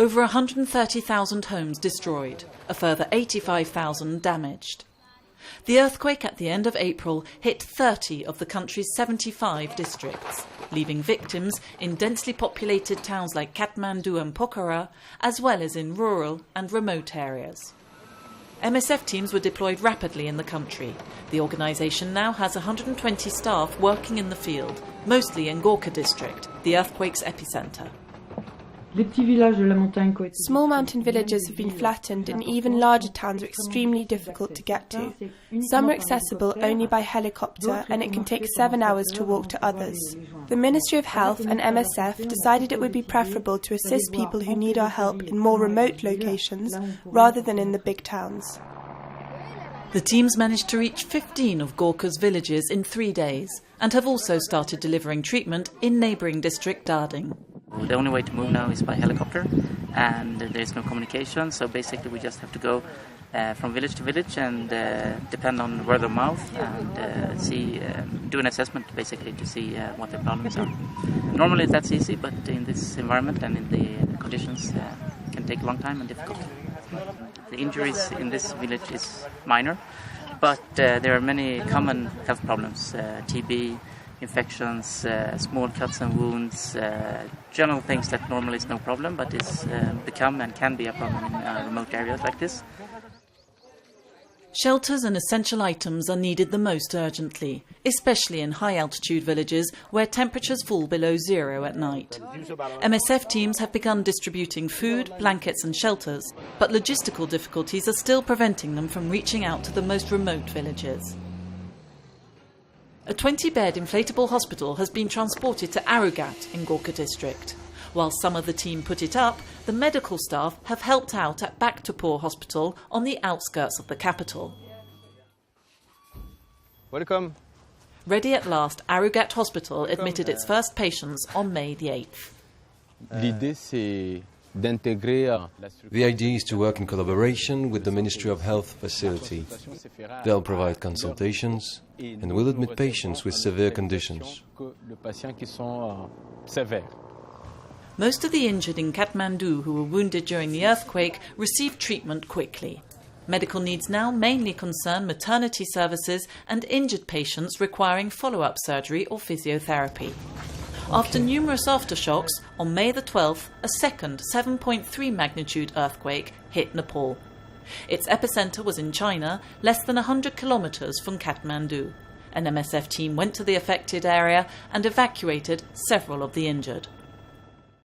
Over 130,000 homes destroyed, a further 85,000 damaged. The earthquake at the end of April hit 30 of the country's 75 districts, leaving victims in densely populated towns like Kathmandu and Pokhara, as well as in rural and remote areas. MSF teams were deployed rapidly in the country. The organisation now has 120 staff working in the field, mostly in Gorkha district, the earthquake's epicentre. Small mountain villages have been flattened and even larger towns are extremely difficult to get to. Some are accessible only by helicopter and it can take 7 hours to walk to others. The Ministry of Health and MSF decided it would be preferable to assist people who need our help in more remote locations rather than in the big towns. The teams managed to reach 15 of Gorkha's villages in 3 days and have also started delivering treatment in neighbouring district Darding. The only way to move now is by helicopter, and there is no communication, so basically we just have to go from village to village and depend on word of mouth and do an assessment basically to see what the problems are. Normally that's easy, but in this environment and in the conditions it can take a long time and difficult. The injuries in this village is minor, but there are many common health problems, TB, infections, small cuts and wounds, general things that normally is no problem, but is become and can be a problem in remote areas like this. Shelters and essential items are needed the most urgently, especially in high-altitude villages where temperatures fall below zero at night. MSF teams have begun distributing food, blankets and shelters, but logistical difficulties are still preventing them from reaching out to the most remote villages. A 20-bed inflatable hospital has been transported to Arugat in Gorkha district. While some of the team put it up, the medical staff have helped out at Bhaktapur Hospital on the outskirts of the capital. Welcome. Ready at last, Arugat Hospital admitted its first patients on May the 8th. The idea is to work in collaboration with the Ministry of Health facility. They'll provide consultations and will admit patients with severe conditions. Most of the injured in Kathmandu who were wounded during the earthquake received treatment quickly. Medical needs now mainly concern maternity services and injured patients requiring follow-up surgery or physiotherapy. After numerous aftershocks, on May the 12th, a second 7.3 magnitude earthquake hit Nepal. Its epicentre was in China, less than 100 kilometres from Kathmandu. An MSF team went to the affected area and evacuated several of the injured.